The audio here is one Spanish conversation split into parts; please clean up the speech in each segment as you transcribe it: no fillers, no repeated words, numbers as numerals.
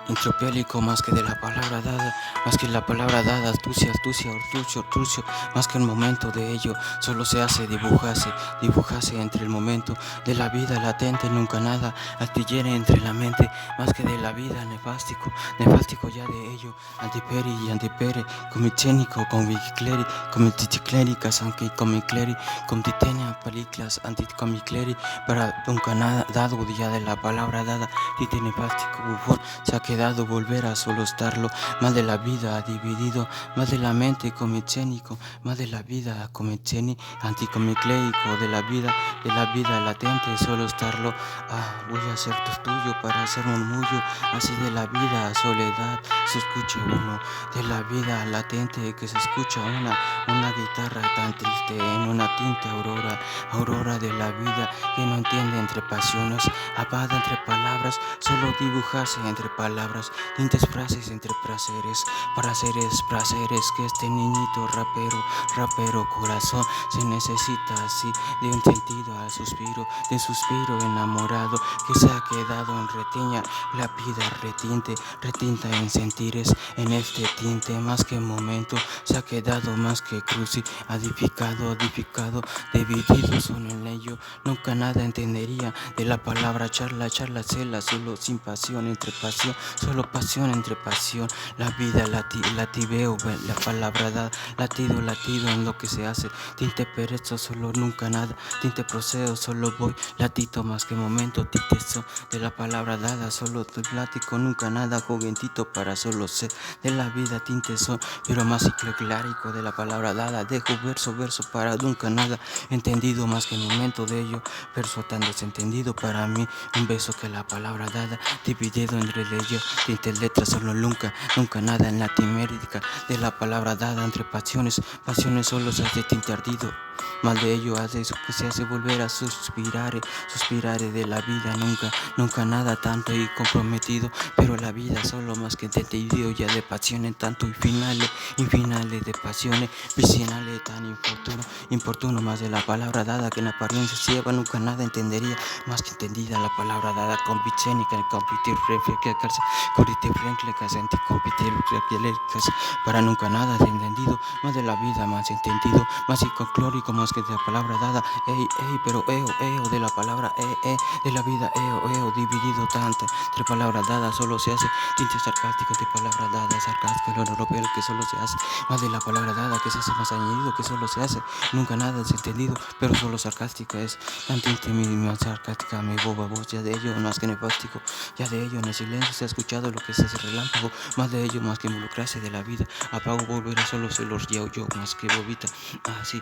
Intropiálico más que de la palabra dada, más que la palabra dada, astucia, astucia, ortucio, ortucio, más que el momento de ello, solo se hace dibujase, dibujase entre el momento de la vida latente, nunca nada, astillere entre la mente, más que de la vida, nefástico, nefástico ya de ello, antiperi y antipere, comicénico, comicleri, comiticléricas, aunque comicleri, comtitenia, paliclas, anticomicleri, para nunca nada, dado ya de la palabra dada, tite nefástico, bufón, saque dado volver a solo estarlo, más de la vida dividido, más de la mente comicénico, más de la vida comicéni, anticomicleico, de la vida latente, solo estarlo. Voy a ser tuyo para hacer murmullo, así de la vida soledad se escucha uno, de la vida latente que se escucha una guitarra tan triste en una tinta aurora de la vida que no entiende entre pasiones, apagada entre palabras, solo dibujarse entre palabras, tintes frases entre placeres, que este niñito rapero corazón se necesita así de un sentido al suspiro, de suspiro enamorado que se ha quedado en retiña, la vida retinta en sentires, en este tinte más que momento, se ha quedado más que cruci, edificado, dividido son en ello, nunca nada entendería de la palabra charla, cela, solo sin pasión entre pasión, solo pasión entre pasión, la vida lativeo, la palabra da, latido en lo que se hace, tinte perezo, solo nunca nada, tinte procedo, solo voy, latito más que momento, tinte so, de la palabra dada, solo estoy plático, nunca nada, jovencito para solo ser, de la vida tinte son, pero más cicloclárico de la palabra dada, dejo verso para nunca nada, entendido más que momento de ello, verso tan desentendido para mí, un beso que la palabra dada, dividido entre ello, tinte letras, solo nunca nada en la timérica de la palabra dada, entre pasiones solo se hace tinte ardido, mal de ello hace eso que se hace volver a suspirare de la vida, nunca nada tanto y comprometido, pero la vida solo más que entendido ya de pasiones tanto y finales de pasiones, vicinales tan importuno más de la palabra dada que en apariencia se lleva, nunca nada entendería más que entendida la palabra dada, con vicénica, compitir reflejarse, corriente reflejas, anticompitir reflejas, para nunca nada entendido, más de la vida más entendido, más psicoclórico más que de la palabra dada, pero eo de la palabra de la vida, dividido tanto, entre palabras dadas solo se hace tinte sarcástico de palabra dada, sarcástico, lo europeo que solo se hace, más de la palabra dada que se hace más añadido, que solo se hace, nunca nada es entendido, pero solo sarcástica es, tan tinte más sarcástica, mi boba voz, ya de ello más que nefástico, ya de ello en el silencio se ha escuchado lo que se hace relámpago, más de ello más que involucrarse de la vida, apago volver a solo se los yo más que bobita, así.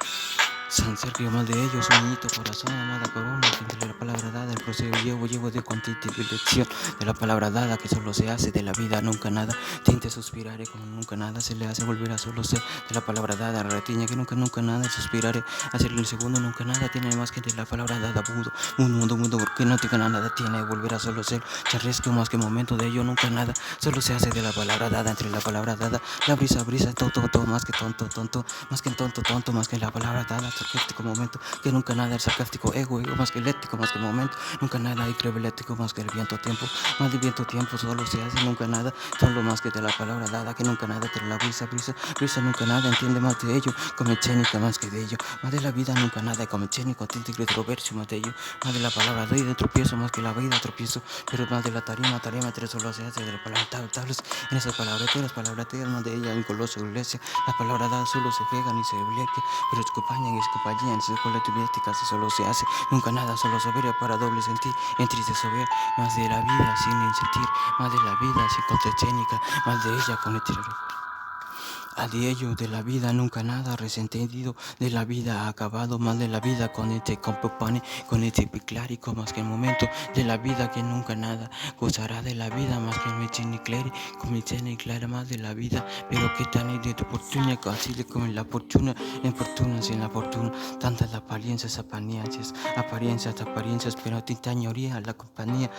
San Sergio, más de ellos, un niñito corazón, amada corona, entre la palabra dada, el proceso llevo de constitución de la palabra dada que solo se hace de la vida, nunca nada, tinte suspirare como nunca nada, se le hace volver a solo ser de la palabra dada, retiña que nunca nada, suspirare, hacerle el segundo, nunca nada, tiene más que de la palabra dada, mundo, porque no tenga nada, tiene volver a solo ser, charresco más que momento de ello, nunca nada, solo se hace de la palabra dada, entre la palabra dada, la brisa, todo, más que tonto, más que tonto, más que la palabra dada, sarcástico momento, que nunca nada el sarcástico ego más que eléctrico, más que momento, nunca nada hay eléctrico más que el viento tiempo, más de viento tiempo solo se hace, nunca nada, solo más que de la palabra dada, que nunca nada, entre la brisa, nunca nada, entiende más de ello, come chénica más que de ello, más de la vida nunca nada, come chénico, tinte y retroversio más de ello, más de la palabra doy de tropiezo, más que la vida tropiezo, pero más de la tarima, tres solo se hace de la palabra tablas, en esas palabras, todas las palabras, más de ella, en coloso, iglesia, las palabras dadas solo se pegan y se bleque, pero se acompañan en su colectivística, si solo se hace, nunca nada, solo soberbia para doble sentir, en triste soberbia, más de la vida sin sentir, más de la vida sin contexténica, más de ella con el a de ello de la vida nunca nada resentido, de la vida acabado, más de la vida con este compopane, con este piclárico, más que el momento de la vida que nunca nada gozará de la vida, más que el mechéniclere, con mechéniclere más de la vida, pero que tan de tu fortuna, así como en la fortuna, en fortuna sin la fortuna, tantas apariencias, pero tintañoría, la compañía,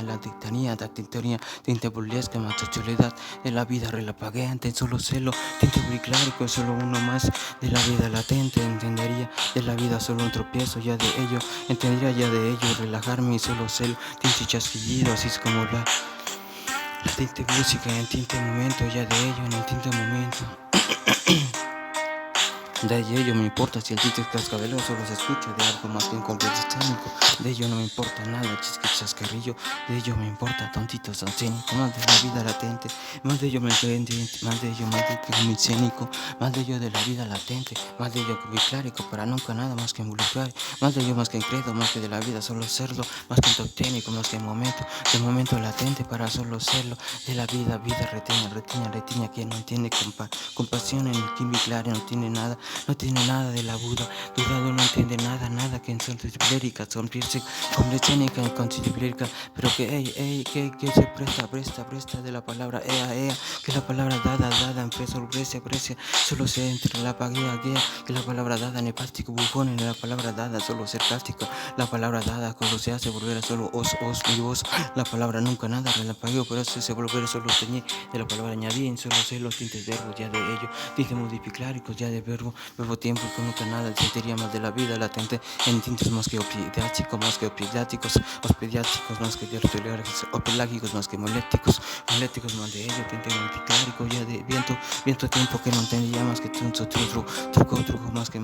la dictanía, la tintoría, tinte burlesca, más soledad de la vida relampagueante, solo celo, tinte buriclárico, solo uno más de la vida latente, entendería de la vida solo un tropiezo, ya de ello, entendería ya de ello, relajarme y solo celo, tinte chasquillido, así es como la La tinte música en tinte momento, ya de ello en el tinte momento. De ello me importa si el tinte cascabelero solo se escucha de algo más que un completo escénico. De ello no me importa nada, chisque chascarrillo. De ello me importa tontito cénico. Más de la vida latente, más de ello me entiende, más de ello más de que muy cénico, más de ello de la vida latente, más de ello que muy clárico, para nunca nada más que involucrar, más de ello más que en credo, más que de la vida solo serlo, más que en tocténico, más que en momento, de momento latente para solo serlo, de la vida, vida retiña, que no tiene compasión en el químico claro, no tiene nada. No tiene nada de la Buda, dudado no entiende nada que en son plérica, sonreírse con escénica y con plérica, pero que se presta de la palabra ea, que la palabra dada, empresa, precia, solo se entre la guía, que la palabra dada, nepástico, bufón, en la palabra dada, solo sarcástico, la palabra dada, cuando se hace volver a solo os, mi voz, la palabra nunca nada, relampagueo, pero se volver solo teñir, de la palabra añadir, en solo sé los tintes verbos, ya de ello, tintes modificláricos, ya de verbo tiempo que nunca nada, sentiría más de la vida latente en tintes más que opidáticos, más que hospediáticos, más que diartoléricos, opelágicos, más que moléticos más de ello, tinte multiclárico, ya de viento tiempo que no entendía más que truco, más que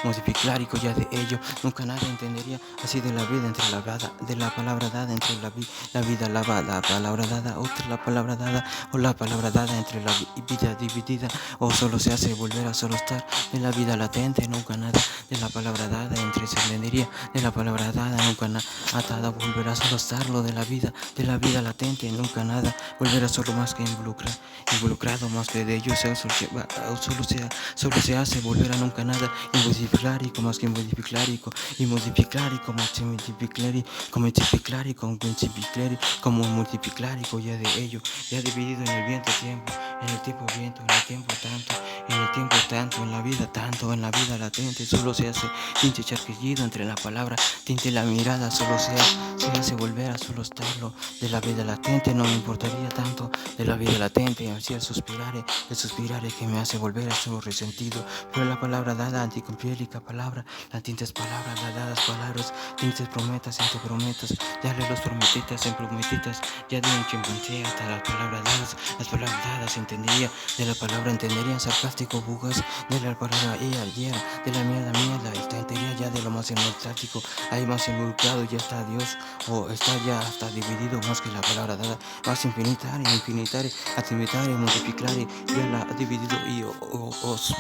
modificlárico, ya de ello, nunca nada entendería, así de la vida entre de la palabra dada entre la vida, la palabra dada, otra la palabra dada, o la palabra dada entre la vida dividida, o solo se hace volver a solo estar de la vida latente, nunca nada, de la palabra dada entre se entendería, de la palabra dada, nunca nada, atada, volver a solo estarlo de la vida latente, nunca nada, volver a solo más que involucrado, más que de ello solo se hace volver a nunca nada, inmodificlárico, más que modificlárico, más que como multipliclárico, ya de ello, ya dividido en el viento tiempo, en el tiempo viento, en el tiempo tanto, en el tiempo tanto, en la vida tanto, en la vida latente, solo se hace tinte charquillido entre la palabra, tinte la mirada, solo se hace volver a solo estarlo, de la vida latente, no me importaría tanto, de la vida latente, así el suspirare que me hace volver a solo resentido, pero la palabra dada, anticompiélica palabra, las tintes palabras, las dadas palabras, tintes prometas, anteprometas, ya le los prometitas, en prometitas, ya de un chimpancé hasta las palabras dadas, entendería, de la palabra entendería, sarcástico, bugas, de la palabra ella, de la mierda, y entendería ya de lo más nostálgico, hay más involucrado, ya está Dios, o está ya hasta dividido, más que la palabra dada, más infinitaria, atimitaria, multiplicare, ya la ha dividido, y os,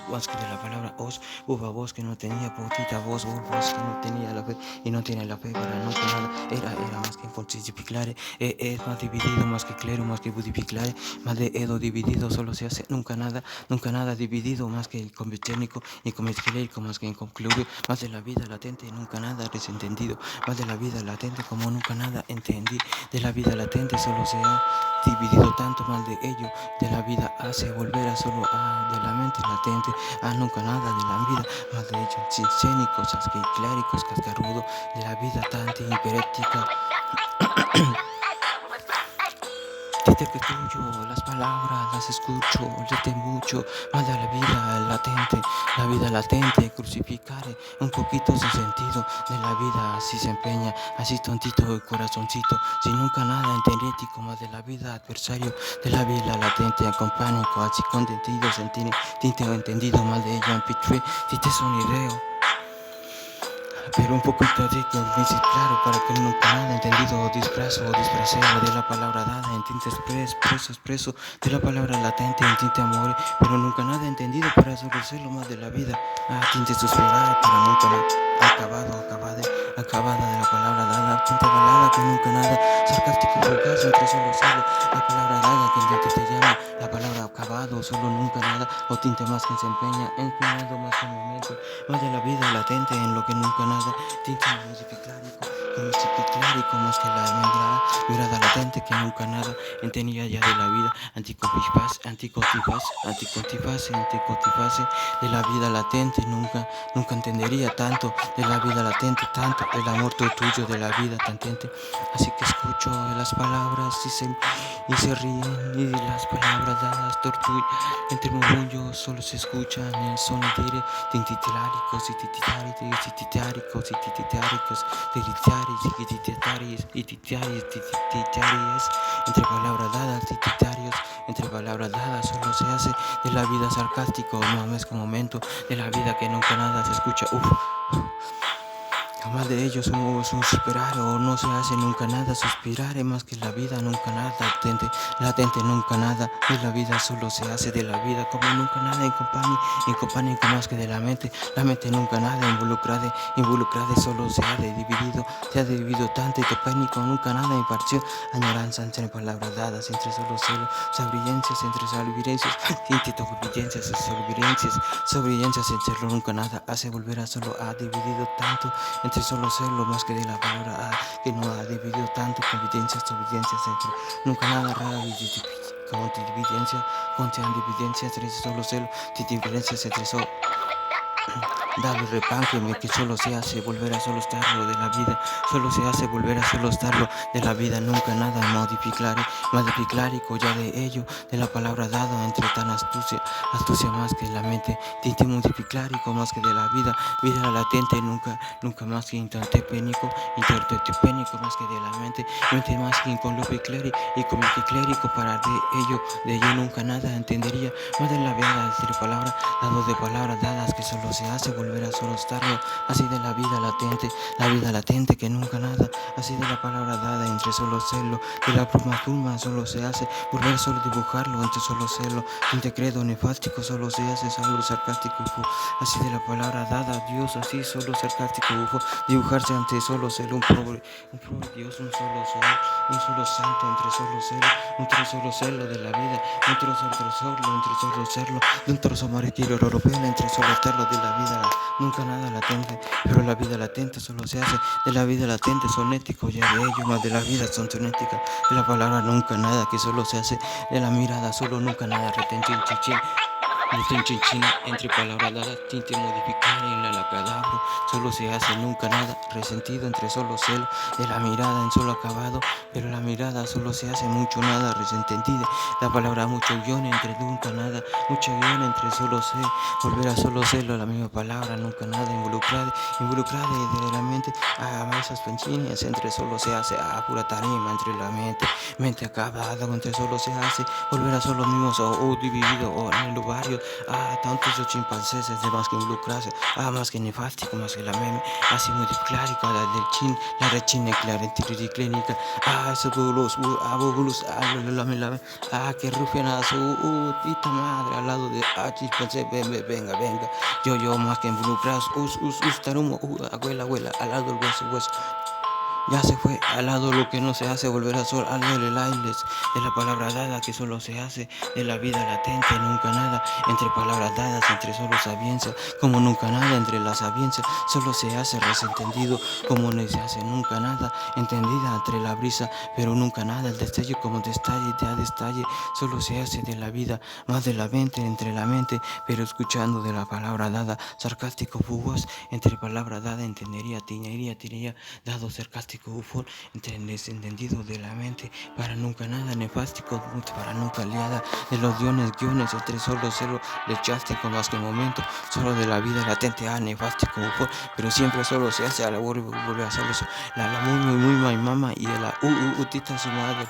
más que de la palabra os, voz que no tenía potita, voz que no tenía la fe, y no tiene la fe para nunca nada, era más que multiplicare, es más dividido, más que clero, más que multiplicare, más de edo dividido, solo se hace nunca nada dividido, más que el conviténico y conviténico, más que inconclusive, más de la vida latente, nunca nada desentendido, más de la vida latente como nunca nada entendí, de la vida latente solo se ha dividido tanto, mal de ello, de la vida hace volver a solo de la mente latente, nunca nada de la vida, más de ello, escénicos, cléricos, cascarudo, de la vida tanta hiperéctica. Tite que tuyo, las palabras las escucho, lete mucho, más de la vida latente, crucificare un poquito sin sentido, de la vida así se empeña, así tontito el corazoncito, sin nunca nada enterético, más de la vida adversario, de la vida latente, acompánico, así contentido, sentir, tinte entendido, más de ello en pichue, tite sonideo. Pero un poquito de claro para que nunca nada entendido o disfrazo de la palabra dada en tinte expreso de la palabra latente en tinte amor, pero nunca nada entendido para solo ser lo más de la vida, tinte suspirar para nunca nada acabada de la palabra dada, tinte balada que nunca nada, sarcástico vulgar entre solo la palabra dada que intento te llama, la palabra acabado, solo nunca nada, o tinte más que se empeña, empeñado más que momento, más de la vida latente en lo que nunca nada, tinte multipliclárico, más que la mirada latente que nunca nada entendía ya de la vida, anticontifase, de la vida latente, nunca entendería tanto, de la vida latente, tanto, el amor tuyo de la vida tantente, así que escucho escucho las palabras y se ríen y las palabras dadas tortugan. Entre murmullos solo se escuchan el sonido tintitiláricos y tititáricos y tititáricos, y tititaris, entre palabras dadas, tititarios, entre palabras dadas solo se hace de la vida sarcástico, no es como momento de la vida que nunca nada se escucha. Jamás de ellos un suspirar o no se hace nunca nada, suspirar es más que la vida, nunca nada, latente nunca nada, de la vida solo se hace de la vida como nunca nada, en compañía con más que de la mente nunca nada, involucrada solo se ha dividido tanto y topénico, nunca nada, impartió, añoranza entre palabras dadas, entre solo celo, sobrillencias, entre salvirencias, sobrillencias, entre lo nunca nada, hace volver a solo ha dividido tanto, entre solo serlo más que de la palabra que no ha dividido tanto, convivencias, entre nunca nada, rara con dividencia, entre solo serlo, diferencias entre solo dale repánqueme que solo se hace volver a solo estarlo de la vida, solo se hace volver a solo estarlo de la vida, nunca nada modificar ya de ello, de la palabra dada entre tan astucia más que la mente, tinte multiplicárico más que de la vida latente, nunca más que intertepénico más que de la mente más que con lo clérico y con el clérico para de ello nunca nada entendería, más de la vida de palabra, dado de palabras dadas que solo se hace volver a solo estarlo, así de la vida latente que nunca nada, así de la palabra dada entre solo serlo, de la pluma solo se hace volver a solo dibujarlo, entre solo serlo, tinte credo nefástico solo se hace algo sarcástico, así de la palabra dada Dios, así solo sarcástico, dibujarse ante solo serlo, un pobre Dios, un solo sol, un solo santo entre solo serlo de la vida, un trozo entre solo serlo, de un trozo marítimo europeo entre solo estarlo de la vida, nunca nada latente, pero la vida latente solo se hace de la vida latente, sonético ya de ello, más de la vida son sonética, de la palabra nunca nada que solo se hace de la mirada, solo nunca nada, retención chichín. Entre palabras dadas, tinte modificar en la cadabro, solo se hace nunca nada, resentido entre solo celo, de la mirada en solo acabado, pero la mirada solo se hace mucho nada, resentendida, la palabra mucho guión entre nunca nada, mucho guión entre solo ser, volver a solo serlo, la misma palabra nunca nada, involucrada de la mente, a esas penchines entre solo se hace, a pura tarima entre la mente acabada, entre solo se hace, volver a solo mismos o dividido o en los barrios, tantos de chimpancés de más que involucrarse, más que nefástico, más que la meme, así muy clárico, la del chin, la rechine, clínica, esos bulos, que rufian a su tita madre al lado de chimpancé, venga, yo más que involucrados, tarumo, abuela, al lado del hueso. Ya se fue al lado lo que no se hace, volver a sol, al del ailes, de la palabra dada que solo se hace, de la vida latente, nunca nada, entre palabras dadas, entre solo sabiencia, como nunca nada, entre la sabiencia, solo se hace desentendido, como no se hace nunca nada, entendida entre la brisa, pero nunca nada, el destello como destalle, solo se hace de la vida, más de la mente, entre la mente, pero escuchando de la palabra dada, sarcástico, fugaz, entre palabra dada, entendería, tinería, dado sarcástico, bufón, entendido de la mente, para nunca nada, nefástico, para nunca liada, de los guiones, entre solo lechástico, más que el momento, solo de la vida latente, nefástico, bufón, pero siempre solo se hace a la vuelve a solo la muy mama y de la utita su madre,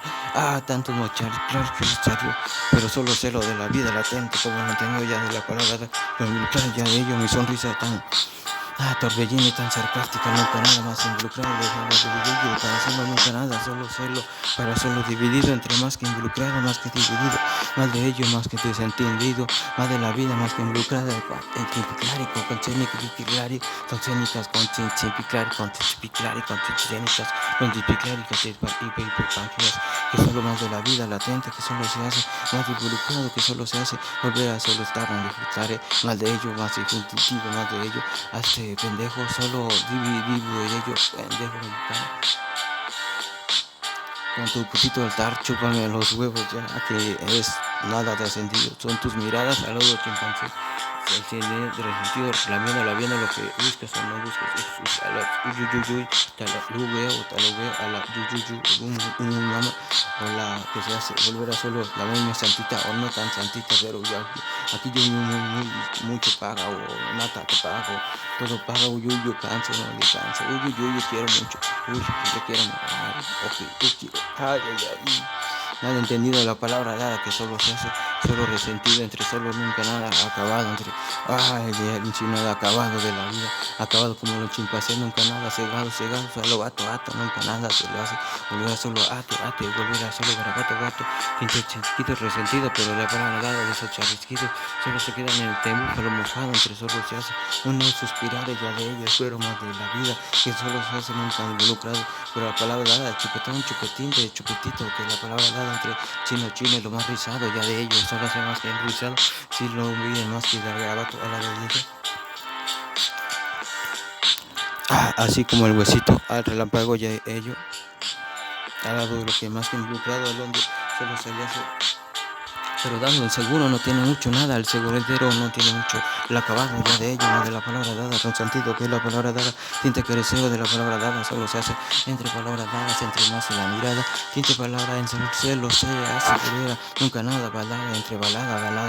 tanto mochar, claro que estaría, pero solo sé lo de la vida latente, como no tengo ya de la palabra, claro ya de ello, mi sonrisa tan torbellino y tan sarcástica, nunca nada más involucrado, dividido, para hacerlo nunca nada, solo serlo, para solo dividido, entre más que involucrado, más que dividido, más de ello, más que desentendido, más de la vida, más que involucrada, entre piclárico, con técnicas, con timpiclárico, que solo más de la vida latente, que solo se hace, más involucrado, que solo se hace, volver a solo estar, más de ello, más intuitivo, más de ello, pendejo, solo vivo de ello, pendejo mexicano. Con tu putito altar, chúpame los huevos ya, que es nada de sentido. Son tus miradas al lado chimpancé. el resentido, reclamando, viendo lo que buscas o no buscas, a la uyuyuy, te lo veo, a la yuyuyu, mama, o la que se hace volver a solo la muy santita o no tan santita, pero ya aquí yo mucho paga o nada te pago, todo paga, yo canso, no descanso, yo quiero mucho, yo quiero, ay. Nada entendido la palabra dada que solo se hace, solo resentido entre solo nunca nada acabado entre de nada acabado de la vida, acabado como los chimpancés, nunca nada cegado, solo gato, nunca nada se le hace, volver a solo volver a solo gato, chiquito resentido, pero la palabra dada de esos chavisquitos solo se queda en el tempo, solo mojado entre solo se hace, uno suspirar ya de ellos, pero más de la vida, que solo se hace nunca involucrado, pero la palabra dada, chupetín de chupetito, que la palabra dada entre chino y lo más rizado, ya de ellos solo hace más que el rizado, si lo olviden más que el garabato a la belleza. Así como el huesito al relámpago, ya ello ha dado lo que más que involucrado al hombre solo se le hace. Pero dando el seguro no tiene mucho nada, el segurero no tiene mucho, el acabado ya de ello, no de la palabra dada, con sentido que la palabra dada, tinte que deseo de la palabra dada, solo se hace entre palabras dadas, entre más en la mirada, tinte palabra entre el cielo, se hace primera, nunca nada, balada entre balada,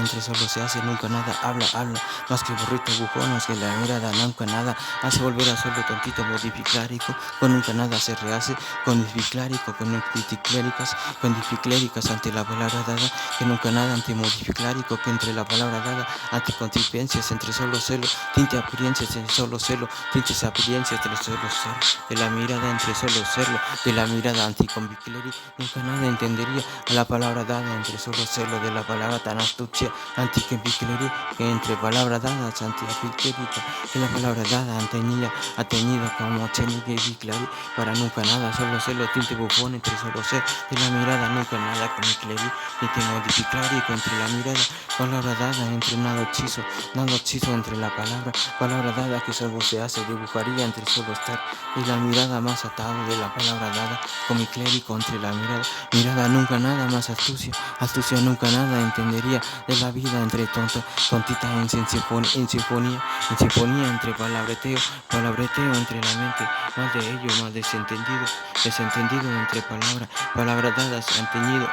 entre solo se hace, nunca nada, habla, más que burrito bujones que la mirada, nunca nada, hace volver a solo tantito modificlárico, con nunca nada se rehace, con dificlárico, con dificléricas ante la palabra dada, que nunca nada antimodificlárico, que entre la palabra dada, anticontipencias entre solo celo, tinte apariencias entre solo celo, tintes apariencias entre solo celo, de la mirada entre solo celo, de la mirada anticonvicleri, nunca nada entendería a la palabra dada entre solo celo, de la palabra tan astucia, anticonvicleri, que entre palabra dada, antiapiclérica, que la palabra dada ha tenido como técnica y viclari, para nunca nada, solo celo, tinte bufón entre solo celo, de la mirada nunca nada con mi cleri, ni te modificar y contra la mirada, palabra dada entre nada hechizo entre la palabra dada que solo se hace, dibujaría entre solo estar, y la mirada más atado de la palabra dada, con mi clérigo entre la mirada nunca nada más astucia nunca nada entendería de la vida entre tontita en sinfonía entre palabreteo entre la mente, más de ello, más desentendido entre palabras dadas, han tenido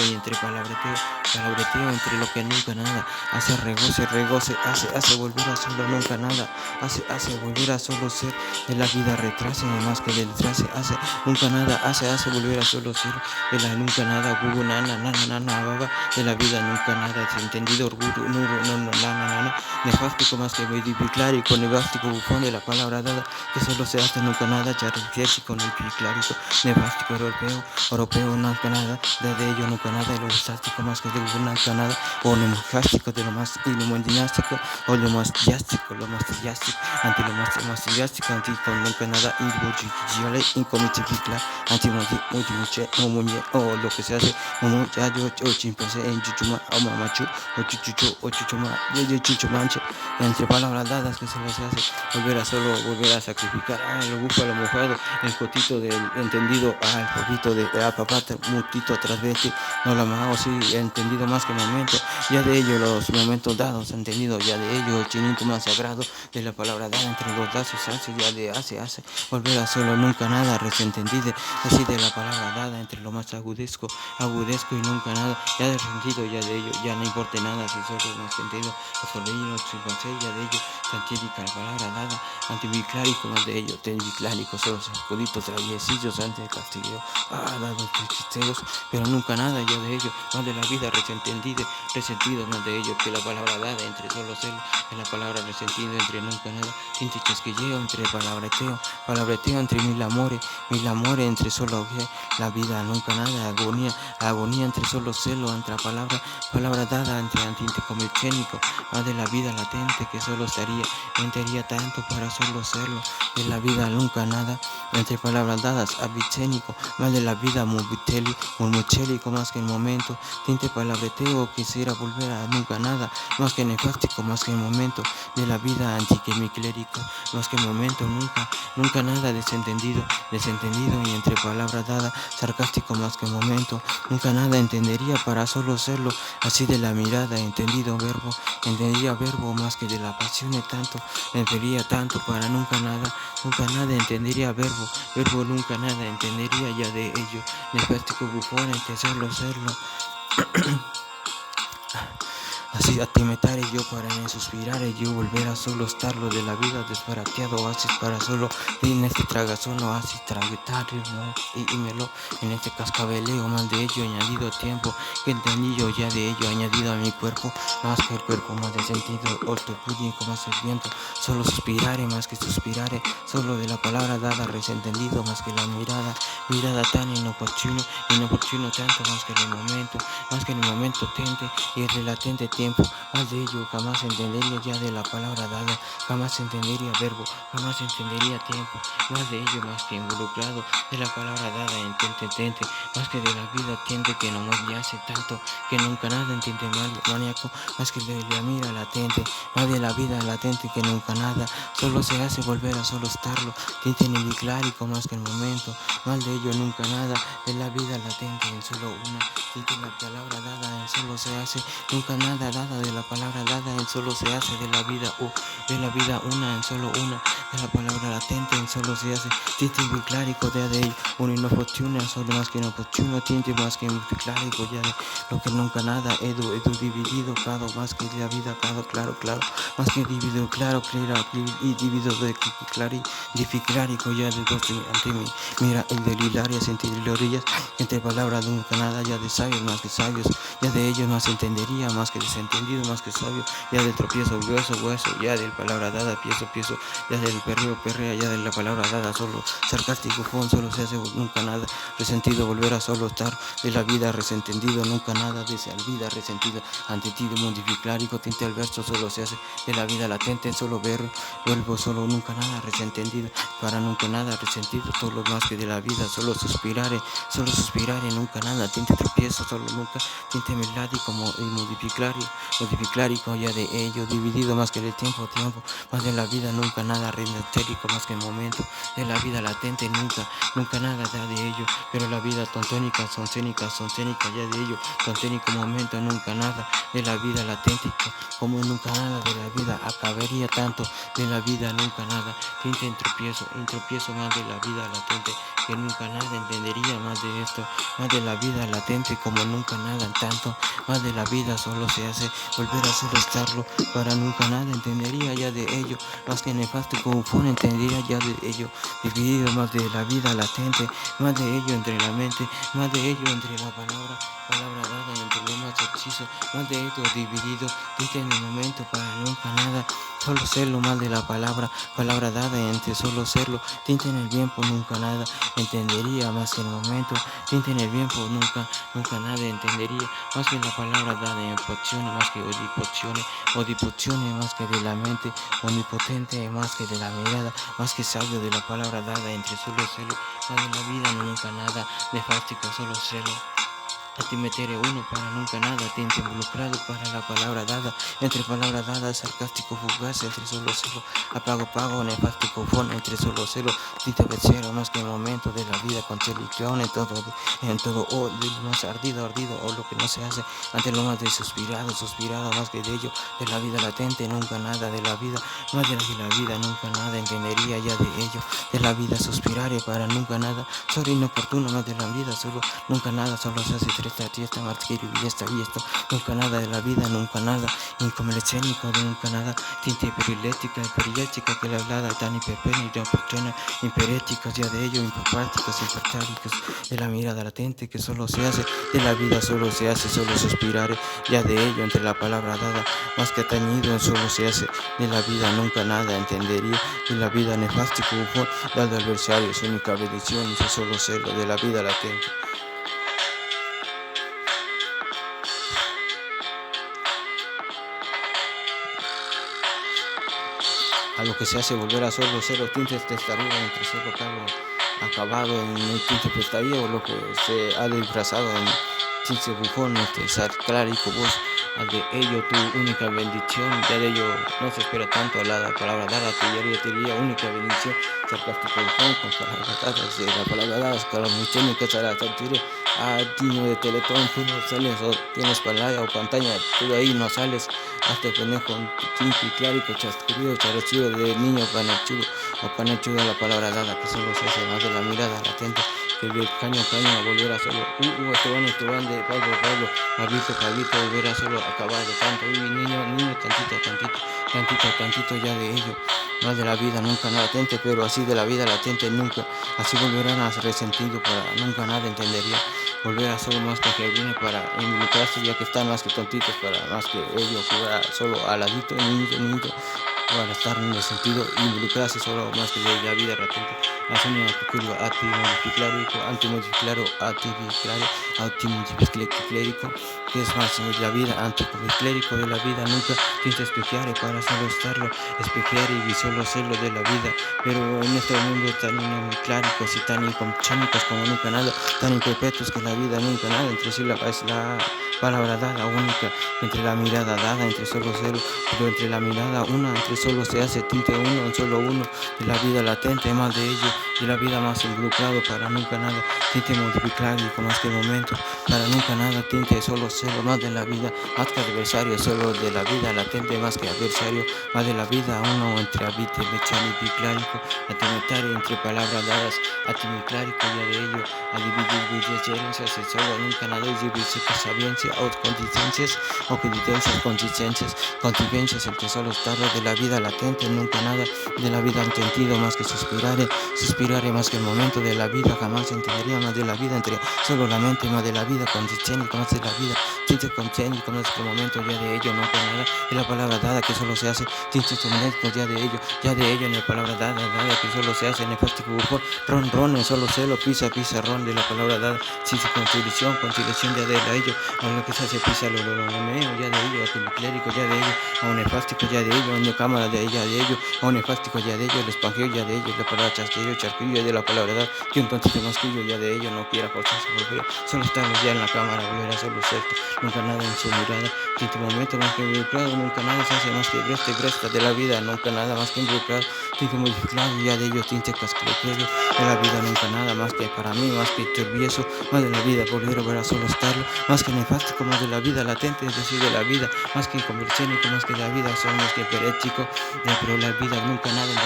y entre palabreteo entre lo que nunca nada, hace regoce, hace volver a solo nunca nada, hace volver a solo ser, de la vida retrase, más que del trace, hace nunca nada, hace volver a solo ser, de la nunca nada, gugu, nana, baba, de la vida nunca nada, desentendido, orgullo, nana, nefástico más que modificlárico, negástico, bufón de la palabra dada, que solo se hace nunca nada, characterístico, modificlárico, nefástico, europeo, nunca nada, de ello nunca nada, lo estático más que de nunca nada, o nemojástico, de lo más ilumodinástico, o lo más diástico, anti lo más diástico, anti con nunca nada, individual, incomitificla, anti muñe, o lo que se hace, o chimpancé, en chuchuma, o mamachu, o chuchuma, chucho manche, entre palabras dadas que solo se hace, volver a sacrificar, lo búfalo mojado, el cotito del entendido, el poquito de papata, mutito tras 20, no la mago, sí, he entendido más que momento, ya de ello los momentos dados, entendido, ya de ello el chinito más sagrado, de la palabra dada entre los dados, ya de hace, volver a solo nunca nada, resentendido, así de la palabra dada entre lo más agudesco y nunca nada, ya de sentido, ya de ello, ya no importa nada, si solo no sentido, los torbellinos, chimpancé, ya de ello, santírica la palabra dada, antibiclárico, más de ello, tenbiclárico, solo sacuditos, traviesillos, antes del castigo, dados chisteros, pero nunca nada, ya de ello, más de la vida resentido, más de ello, que la palabra dada entre solo celo, en la palabra resentido entre nunca nada, tinte chasquilleo entre palabreteo entre mil amores entre solo la vida nunca nada, agonía entre solo celo, entre palabra dada entre antinte como el chénico, más de la vida latente que solo entería tanto para solo serlo, de la vida nunca nada, entre palabras dadas, abicénico, más de la vida murmuchélico, melancólico más que el momento, tinte palabreteo, quisiera volver a nunca nada, más que nefástico, más que el momento de la vida antiquemiclérico, más que el momento, nunca nada, desentendido y entre palabras dadas, sarcástico más que el momento, nunca nada entendería para solo serlo, así de la mirada, entendería verbo más que de la pasión y tanto, entendería tanto para nunca nada entendería verbo nunca nada entendería ya de ello, nefástico bufón entre solo serlo. Así a ti metaré yo para me suspirar y yo volver a solo estarlo de la vida desbarateado, así para solo en este tragazón o así traguetario, ¿no? Y melo en este cascabeleo, mal de ello añadido tiempo, que entendí yo ya de ello añadido a mi cuerpo, más que el cuerpo, más de sentido, otro público, más el viento, solo suspiraré más que suspiraré, solo de la palabra dada, resentendido más que la mirada tan inoportuno tanto más que en el momento tente y el relatente tiempo, más de ello jamás entendería ya de la palabra dada, jamás entendería verbo, jamás entendería tiempo, más de ello más que involucrado de la palabra dada en tente, más que de la vida tiente que no me hace tanto, que nunca nada entiende maníaco, más que de la mira latente, más de la vida latente que nunca nada, solo se hace volver a solo estarlo, tinte ni biclárico más que el momento, mal de ello nunca nada, de la vida latente en solo una, tinte la palabra dada en solo se hace, nunca nada dada de la palabra dada en solo se hace, de la vida una en solo una, de la palabra latente en solo se hace, tinte biclárico de ello, uno inoportuno, solo más que inoportuno, tinte más que biclárico ya de lo que nunca nada, edu dividido, claro, más que la vida, claro, más que dividido, claro, y dividido de clarico ya de dos ante mí, mira el de hilaria, sentir orillas, entre palabras nunca nada, ya de sabios más que sabios, ya de ellos más entendería, más que desentendido, más que sabio, ya del tropiezo, hueso, ya del palabra dada, piezo, ya del perrea, ya de la palabra dada, solo sarcástico, solo se hace nunca nada, resentido, volver a solo estar, de la vida resentendido, nunca nada, de esa vida resentido, antetido, modificlárico, tinte al verso, solo se hace, de la vida latente, solo vuelvo, solo nunca nada, resentendido, para nunca nada, resentido, todo lo más que de la vida, solo suspiraré, nunca nada, tinte tropiezo, solo nunca, tinte meládico, modificlárico, ya de ello, dividido más que del tiempo, más de la vida, nunca nada, renatérico, más que el momento, de la vida latente, nunca nada da de ello, pero la vida tontónica, soncénica, ya de ello, tonténico momento, nunca nada, de la vida latente, como nunca nada de la vida, acabaría tanto, de la vida, nunca nada, tinte entropiezo más de la vida latente, que nunca nada entendería más de esto, más de la vida latente, como nunca nada tanto, más de la vida solo se hace, volver a solo estarlo, para nunca nada entendería ya de ello, más que nefasto como fue entendería ya de ello, dividido más de la vida latente, más de ello entre la mente, más de ello entre la palabra dada entre lo más hechizo, más de ello dividido, tinte en el momento para nunca nada, solo serlo más de la palabra dada entre solo serlo, tinte en el tiempo nunca nada entendería más que el momento, tinte en el tiempo nunca nada entendería más que la palabra dada en poción, más que odipozione, más que de la mente, omnipotente más que de la mirada, más que sabio de la palabra dada entre solo serlo, más de la vida nunca nada, nefástico solo serlo. A ti meteré uno para nunca nada, tinte involucrado para la palabra dada, entre palabra dada, sarcástico fugaz, entre solo celo, pago, nefástico fono, entre solo celo, tinte becero, más que el momento de la vida, con selección en todo, o de lo más ardido, o lo que no se hace, ante lo más de suspirado, más que de ello, de la vida latente, nunca nada de la vida, más de la vida, nunca nada entendería ya de ello, de la vida suspiraré para nunca nada, solo inoportuno, más de la vida, solo nunca nada, solo se hace esta martirio y esto, nunca nada de la vida, nunca nada, incomelecénico de nunca nada, tinte perilética que la hablada tan hiperpénica, imperéticos ya de ello, impapáticos, impertáricos, de la mirada latente que solo se hace, de la vida solo se hace, solo suspirar, ya de ello entre la palabra dada, más que atañido solo se hace, de la vida nunca nada entendería, de la vida nefástico bufón, dado adversario, su única bendición, y solo serlo, de la vida latente. A lo que se hace volver a solo cero tintes testarudo entre solo cargo acabado en el tinte prestaría o lo que se ha disfrazado Ciencia bufón, ser clarico vos, al de ello tu única bendición, ya de ello no se espera tanto a la palabra dada, tu diría única bendición, sarcástico bufón, con palabras dadas, de la palabra dadas, con muy técnica, la tortura, a niño de teletón, tú no sales o tienes pantalla o pantalla, tú de ahí no sales, hasta pendejo, simple y clarico, chasquerido, charachuro de niño panachudo, o panachudo la palabra dada, que solo se hace más de la mirada latente. Que de caño a caño a volver a solo, Esteban de Pablo, Pablito, volver a solo acabar de tanto, niño, tantito ya de ello, más de la vida nunca nada latente, pero así de la vida latente nunca, así volverán a resentido para nunca nada entendería, volver a solo más que viene para involucrarse ya que están más que tontitos para más que ello jugar solo aladito, niño, para estar en el sentido involucrarse solo más que de la vida latente. Haciendo antimodiclérico, que es más de la vida, antimodiclérico de la vida, nunca tienes espejear para solo estarlo, espejear y solo serlo de la vida, pero en este mundo tan inmodicléricos y tan inconchénicos como nunca nada, tan imperfectos que la vida nunca nada, entre sí la palabra dada única, entre la mirada dada, entre solo cero, pero entre la mirada una, entre solo se hace tinte uno, solo uno, de la vida latente, más de ello, de la vida más involucrado para nunca nada, tinte multiplicárico más que momento, para nunca nada, tinte solo cero, más de la vida, más que adversario, solo de la vida latente, más que adversario, más de la vida uno, entre habite, mechánico, atimetario, entre palabras dadas, atimiclárico, ya de ello, a dividir diferencias, solo nunca nada, es dividir sabiencia, o contingencias, entre solo estarlo de la vida latente, nunca nada, de la vida entendido, más que suspirare más que el momento de la vida, jamás entendería más de la vida, entre solo la mente, más de la vida, condicénico, más de la vida, tinte concénico, más que el momento, ya de ello, nunca nada, y la palabra dada que solo se hace, tinte sonético, ya de ello, en la palabra dada que solo se hace, en el plástico ron, en solo celo, pisa, ron, de la palabra dada, sí, conciliación, ya de ello, a lo que se hace pisa, lo ya de ello, a tu clérico, ya de ello, a un nefástico, ya de ello, a una cámara de ella, de ello, a un nefástico, ya de ello, el espanjeo, ya de ello, la palabra charquillo, de la palabra dada, que un tontito más que yo, ya de ello, no quiera forzarse, volver, solo estarlos ya en la cámara, volver a solo ser, nunca nada en su mirada, que en tu momento más que involucrado, nunca nada se hace más que bresta de la vida, nunca nada más que involucrado, tinte modificado, ya de ellos tinte casclero, de la vida nunca nada más que para mí, más que turbioso, más de la vida, volver a solo estarlo, más que nefástico, más de la vida latente, es decir, de la vida, más que inconversénico, más que la vida, son más que perético, pero la vida nunca nada en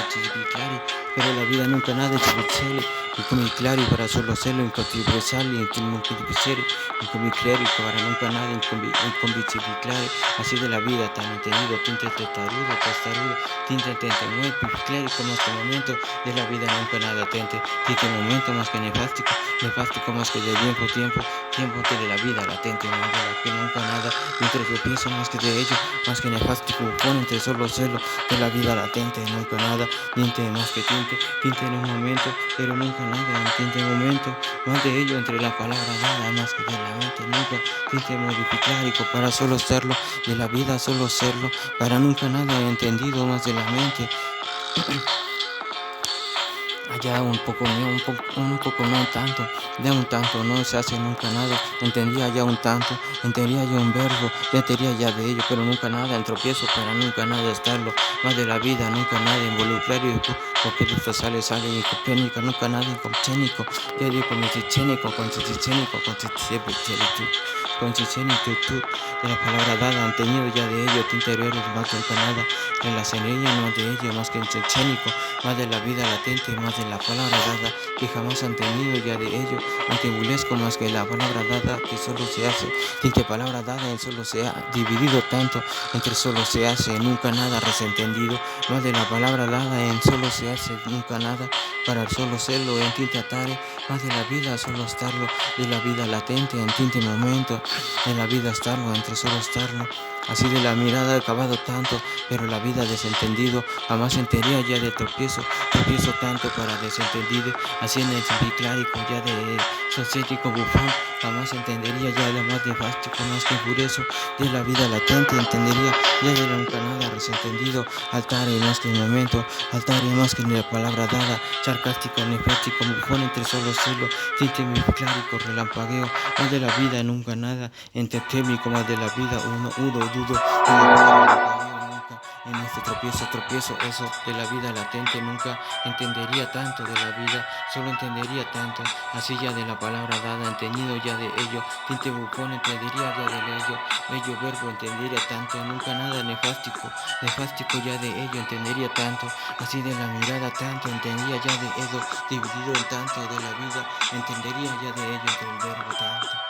pero la vida nunca nada en chivicheli, y con mi claro para solo serlo, incontribucial, y clérico, para nunca nada en claro, así de la vida tan entendido, tinte testarudo, tinte muy clérico, más que momento de la vida nunca nada atente, tinte momento más que nefástico más que de tiempo de la vida latente, más de la que nunca nada, mientras yo pienso más que de ello, más que nefástico, pone entre solo celo de la vida latente, nunca nada, tinte más que tinte en un momento, pero nunca nada, tinte en un momento, más de ello entre la palabra nada, más que de la mente, nunca, tinte modificárico para solo serlo, de la vida solo serlo, para nunca nada entendido más de la mente. Allá un poco no tanto, de un tanto no se hace nunca nada, entendía ya un tanto, entendía ya un verbo, ya tenía ya de ello, pero nunca nada en tropiezo, para nunca nada estarlo, más de la vida, nunca nada involuntario, porque de esto sale incopénica, nunca nada incopchénico, ya digo con tú, de la palabra dada, han tenido ya de ello, tu interior es más que nunca nada, en la semilla más de ello, más que chénico, más de la vida latente, más de la palabra dada, que jamás han tenido ya de ello, antibulesco más que la palabra dada, que solo se hace, tinte palabra dada en solo se ha dividido tanto, entre solo se hace, nunca nada resentendido, más de la palabra dada en solo se hace, nunca nada, para el solo serlo, en tinte atare, más de la vida solo estarlo, de la vida latente, en tinte momento, de la vida estarlo, entre solo estarlo, así de la mirada acabado tanto, pero la vida desentendido, jamás entendería ya de tropiezo tanto para desentendido, así en el clárico ya de sociético bufón, jamás entendería ya de más nefastico, más que furioso de la vida latente, entendería ya de nunca nada desentendido, altar y más que un momento, altar y más que ni la palabra dada, sarcástico, nefástico, bufón entre solo cielo, tinte mi clárico, relampagueo, más de la vida nunca nada, entetémico, más de la vida, uno, dudo, de la vida relampagueo, nunca, en este tropiezo, eso de la vida latente, nunca entendería tanto de la vida, solo entendería tanto, así ya de la palabra dada, entendido ya de ello, tinte bufón, entendería ya de ello, bello verbo, entendería tanto, nunca nada nefástico ya de ello, entendería tanto, así de la mirada tanto, entendía ya de ello, dividido en tanto de la vida, entendería ya de ello, del verbo tanto.